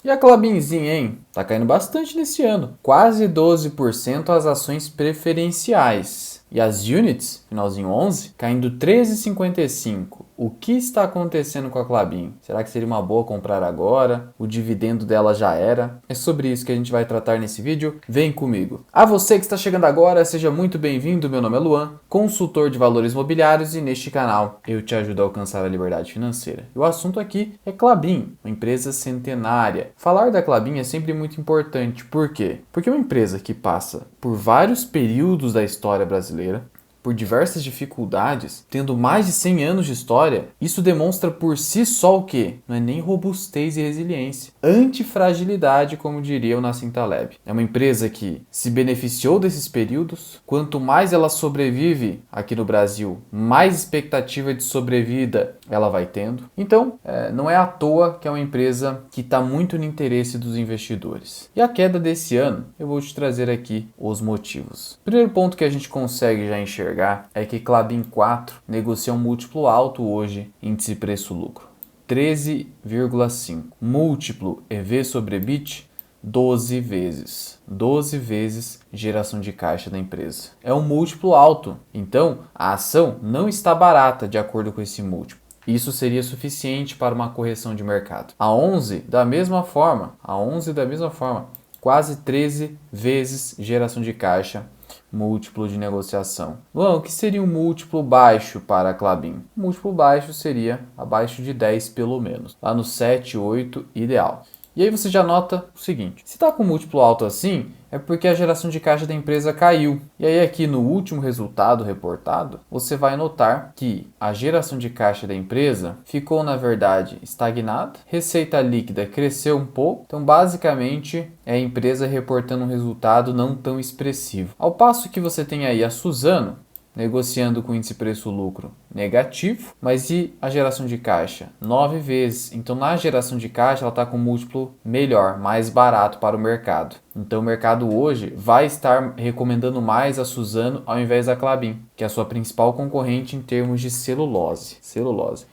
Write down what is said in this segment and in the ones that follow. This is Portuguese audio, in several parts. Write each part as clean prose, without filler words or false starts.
E a Klabinzinha, hein? Tá caindo bastante nesse ano. Quase 12% as ações preferenciais. E as units, finalzinho 11, caindo 13,55. O que está acontecendo com a Klabin? Será que seria uma boa comprar agora? O dividendo dela já era? É sobre isso que a gente vai tratar nesse vídeo. Vem comigo. A você que está chegando agora, seja muito bem-vindo. Meu nome é Luan, consultor de valores imobiliários, e neste canal eu te ajudo a alcançar a liberdade financeira. E o assunto aqui é Klabin, uma empresa centenária. Falar da Klabin é sempre muito importante. Por quê? Porque é uma empresa que passa por vários períodos da história brasileira, por diversas dificuldades, tendo mais de 100 anos de história, isso demonstra por si só o quê? Não é nem robustez e resiliência. Antifragilidade, como diria o Nassim Taleb. É uma empresa que se beneficiou desses períodos. Quanto mais ela sobrevive aqui no Brasil, mais expectativa de sobrevida ela vai tendo. Então, não é à toa que é uma empresa que está muito no interesse dos investidores. E a queda desse ano, eu vou te trazer aqui os motivos. Primeiro ponto que a gente consegue já enxergar é que Klabin 4 negocia um múltiplo alto hoje, índice preço-lucro, 13,5. Múltiplo EV sobre EBIT, 12 vezes. 12 vezes geração de caixa da empresa. É um múltiplo alto, então a ação não está barata de acordo com esse múltiplo. Isso seria suficiente para uma correção de mercado. A 11 da mesma forma, quase 13 vezes geração de caixa, múltiplo de negociação. Bom, o que seria um múltiplo baixo para a Klabin? Múltiplo baixo seria abaixo de 10 pelo menos, lá no 7, 8 ideal. E aí você já nota o seguinte, se está com múltiplo alto assim, é porque a geração de caixa da empresa caiu. E aí aqui no último resultado reportado, você vai notar que a geração de caixa da empresa ficou, na verdade, estagnada. Receita líquida cresceu um pouco. Então, basicamente, é a empresa reportando um resultado não tão expressivo. Ao passo que você tem aí a Suzano, negociando com índice preço-lucro negativo, mas e a geração de caixa? 9 vezes. Então, na geração de caixa, ela está com um múltiplo melhor, mais barato para o mercado. Então, o mercado hoje vai estar recomendando mais a Suzano ao invés da Klabin, que é a sua principal concorrente em termos de celulose.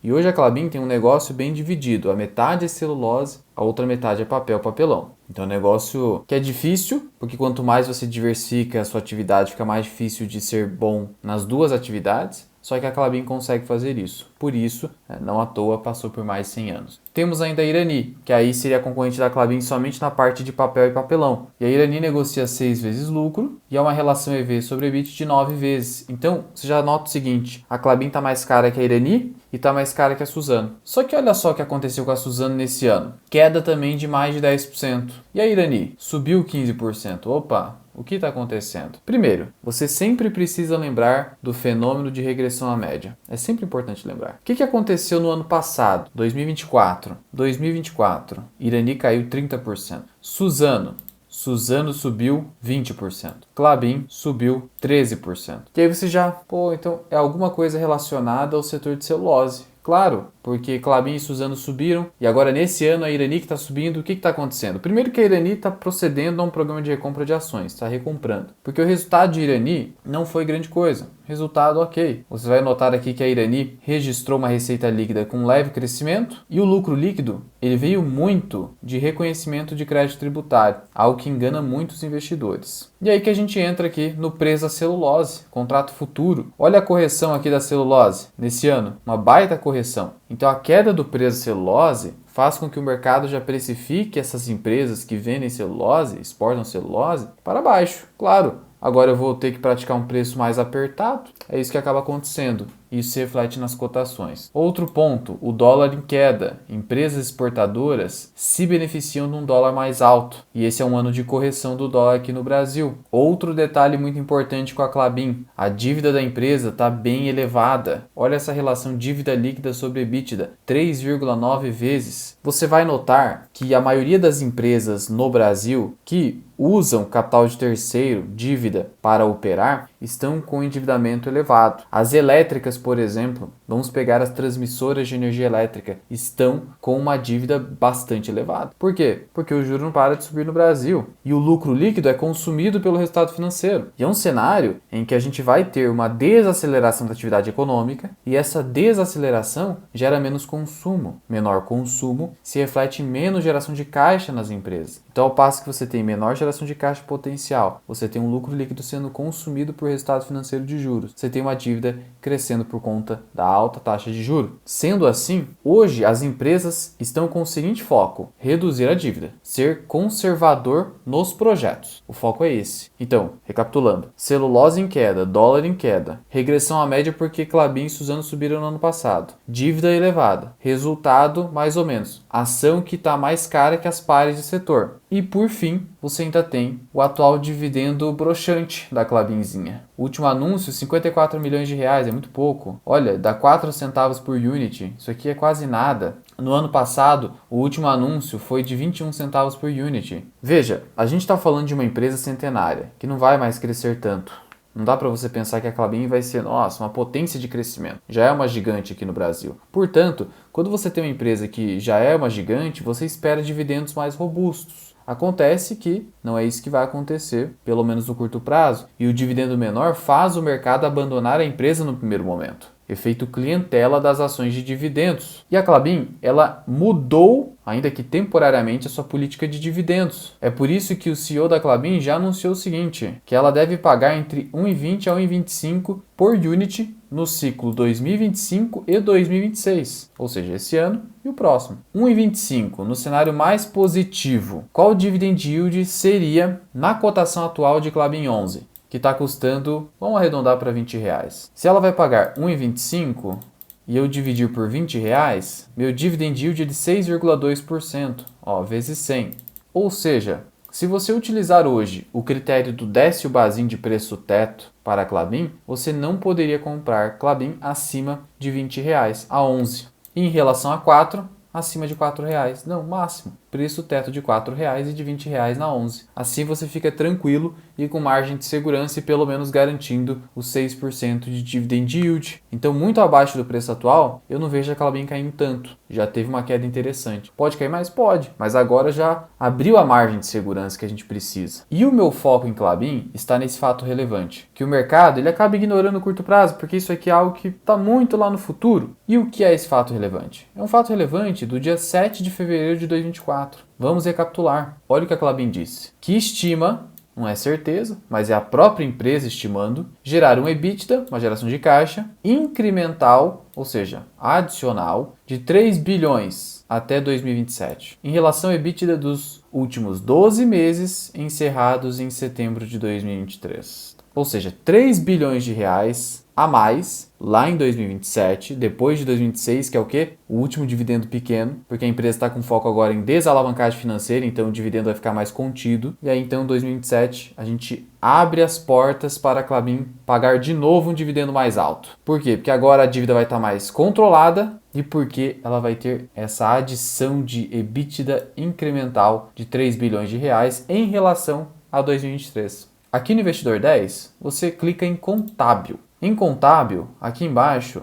E hoje a Klabin tem um negócio bem dividido. A metade é celulose, a outra metade é papelão. Então é um negócio que é difícil, porque quanto mais você diversifica a sua atividade, fica mais difícil de ser bom nas duas atividades. Só que a Klabin consegue fazer isso. Por isso, não à toa, passou por mais de 100 anos. Temos ainda a Irani, que aí seria a concorrente da Klabin somente na parte de papel e papelão. E a Irani negocia 6 vezes lucro e é uma relação EV sobre EBIT de 9 vezes. Então, você já nota o seguinte, a Klabin está mais cara que a Irani e está mais cara que a Suzano. Só que olha só o que aconteceu com a Suzano nesse ano. Queda também de mais de 10%. E a Irani? Subiu 15%. Opa! O que está acontecendo? Primeiro, você sempre precisa lembrar do fenômeno de regressão à média. É sempre importante lembrar. O que aconteceu no ano passado, 2024? 2024, Irani caiu 30%. Suzano subiu 20%. Klabin subiu 13%. E aí você já, então é alguma coisa relacionada ao setor de celulose. Claro, porque Klabin e Suzano subiram e agora nesse ano a Irani que está subindo, o que está acontecendo? Primeiro que a Irani está procedendo a um programa de recompra de ações, está recomprando. Porque o resultado de Irani não foi grande coisa. Resultado ok. Você vai notar aqui que a Irani registrou uma receita líquida com um leve crescimento e o lucro líquido ele veio muito de reconhecimento de crédito tributário, algo que engana muitos investidores. E aí que a gente entra aqui no preço da celulose, contrato futuro. Olha a correção aqui da celulose nesse ano, uma baita correção. Então a queda do preço da celulose faz com que o mercado já precifique essas empresas que vendem celulose, exportam celulose, para baixo. Claro, agora eu vou ter que praticar um preço mais apertado. É isso que acaba acontecendo. Isso se reflete nas cotações. Outro ponto, o dólar em queda. Empresas exportadoras se beneficiam de um dólar mais alto. E esse é um ano de correção do dólar aqui no Brasil. Outro detalhe muito importante com a Klabin. A dívida da empresa está bem elevada. Olha essa relação dívida líquida sobre EBITDA, 3,9 vezes. Você vai notar que a maioria das empresas no Brasil que usam capital de terceiro, dívida, para operar, estão com endividamento elevado. As elétricas, por exemplo, vamos pegar as transmissoras de energia elétrica, estão com uma dívida bastante elevada. Por quê? Porque o juro não para de subir no Brasil e o lucro líquido é consumido pelo resultado financeiro. E é um cenário em que a gente vai ter uma desaceleração da atividade econômica e essa desaceleração gera menos consumo. Menor consumo se reflete em menos geração de caixa nas empresas. Então, ao passo que você tem menor geração de caixa potencial, você tem um lucro líquido sendo consumido por resultado financeiro de juros, você tem uma dívida crescendo por conta da alta taxa de juros. Sendo assim, hoje as empresas estão com o seguinte foco: reduzir a dívida, ser conservador nos projetos. O foco é esse. Então, recapitulando: celulose em queda, dólar em queda, regressão à média porque Klabin e Suzano subiram no ano passado, dívida elevada, resultado mais ou menos, ação que está mais cara que as pares de setor. E por fim, você ainda tem o atual dividendo broxante da Klabinzinha. O último anúncio, 54 milhões de reais, é muito pouco. Olha, dá 4 centavos por unit, isso aqui é quase nada. No ano passado, o último anúncio foi de 21 centavos por unit. Veja, a gente está falando de uma empresa centenária, que não vai mais crescer tanto. Não dá para você pensar que a Klabin vai ser, nossa, uma potência de crescimento. Já é uma gigante aqui no Brasil. Portanto, quando você tem uma empresa que já é uma gigante, você espera dividendos mais robustos. Acontece que não é isso que vai acontecer, pelo menos no curto prazo, e o dividendo menor faz o mercado abandonar a empresa no primeiro momento. Efeito clientela das ações de dividendos. E a Klabin, ela mudou, ainda que temporariamente, a sua política de dividendos. É por isso que o CEO da Klabin já anunciou o seguinte, que ela deve pagar entre 1,20 a 1,25 por unit no ciclo 2025 e 2026, ou seja, esse ano e o próximo. 1,25 no cenário mais positivo. Qual dividend yield seria na cotação atual de Klabin 11? Que está custando, vamos arredondar para R$20. Se ela vai pagar 1,25 e eu dividir por R$20, meu dividend yield é de 6,2%, vezes 100. Ou seja, se você utilizar hoje o critério do Décio Bazin de preço teto para a Klabin, você não poderia comprar Klabin acima de R$20 a 11. E em relação a 4, acima de R$4. Não, máximo. Preço teto de R$4 e de R$20 na 11. Assim você fica tranquilo e com margem de segurança e pelo menos garantindo os 6% de dividend yield. Então, muito abaixo do preço atual, eu não vejo a Klabin caindo tanto. Já teve uma queda interessante. Pode cair mais? Pode. Mas agora já abriu a margem de segurança que a gente precisa. E o meu foco em Klabin está nesse fato relevante. Que o mercado ele acaba ignorando o curto prazo, porque isso aqui é algo que está muito lá no futuro. E o que é esse fato relevante? É um fato relevante do dia 7 de fevereiro de 2024. Vamos recapitular. Olha o que a Klabin disse. Que estima, não é certeza, mas é a própria empresa estimando, gerar um EBITDA, uma geração de caixa, incremental, ou seja, adicional, de 3 bilhões até 2027. Em relação ao EBITDA dos últimos 12 meses encerrados em setembro de 2023. Ou seja, 3 bilhões de reais a mais lá em 2027, depois de 2026, que é o quê? O último dividendo pequeno, porque a empresa está com foco agora em desalavancagem financeira, então o dividendo vai ficar mais contido. E aí então em 2027 a gente abre as portas para a Klabin pagar de novo um dividendo mais alto. Por quê? Porque agora a dívida vai estar mais controlada e porque ela vai ter essa adição de EBITDA incremental de 3 bilhões de reais em relação a 2023. Aqui no Investidor 10, você clica em Contábil. Em Contábil, aqui embaixo,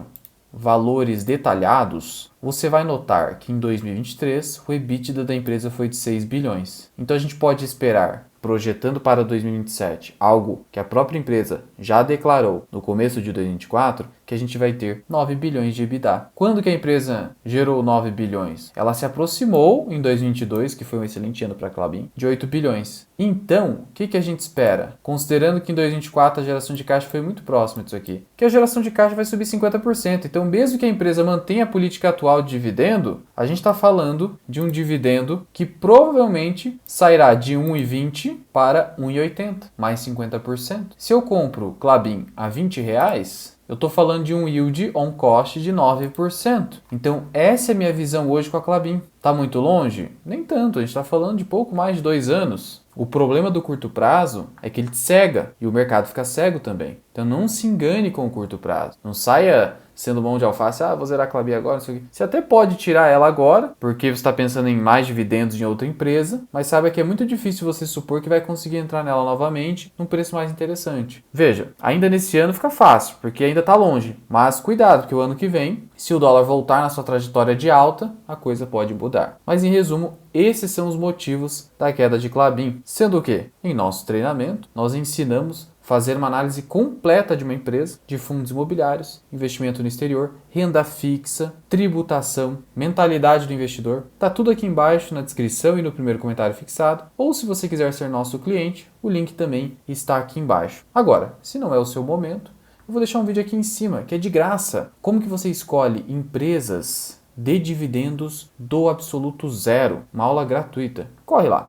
valores detalhados, você vai notar que em 2023 o EBITDA da empresa foi de 6 bilhões. Então a gente pode esperar, projetando para 2027, algo que a própria empresa já declarou no começo de 2024, que a gente vai ter 9 bilhões de EBITDA. Quando que a empresa gerou 9 bilhões? Ela se aproximou em 2022, que foi um excelente ano para a Klabin, de 8 bilhões. Então, o que a gente espera? Considerando que em 2024 a geração de caixa foi muito próxima disso aqui, que a geração de caixa vai subir 50%. Então, mesmo que a empresa mantenha a política atual de dividendo, a gente está falando de um dividendo que provavelmente sairá de 1,20 para 1,80, mais 50%. Se eu compro Klabin a R$20, eu estou falando de um yield on cost de 9%. Então, essa é a minha visão hoje com a Klabin. Está muito longe? Nem tanto, a gente está falando de pouco mais de 2 anos. O problema do curto prazo é que ele te cega e o mercado fica cego também. Então, não se engane com o curto prazo. Não saia sendo mão de alface, vou zerar a Klabin agora, não sei o quê. Você até pode tirar ela agora, porque você está pensando em mais dividendos em outra empresa, mas saiba que é muito difícil você supor que vai conseguir entrar nela novamente num preço mais interessante. Veja, ainda nesse ano fica fácil, porque ainda está longe, mas cuidado, porque o ano que vem, se o dólar voltar na sua trajetória de alta, a coisa pode mudar. Mas em resumo, esses são os motivos da queda de Klabin, sendo que, em nosso treinamento, nós ensinamos fazer uma análise completa de uma empresa, de fundos imobiliários, investimento no exterior, renda fixa, tributação, mentalidade do investidor. Tá tudo aqui embaixo na descrição e no primeiro comentário fixado. Ou se você quiser ser nosso cliente, o link também está aqui embaixo. Agora, se não é o seu momento, eu vou deixar um vídeo aqui em cima, que é de graça. Como que você escolhe empresas de dividendos do absoluto zero? Uma aula gratuita. Corre lá!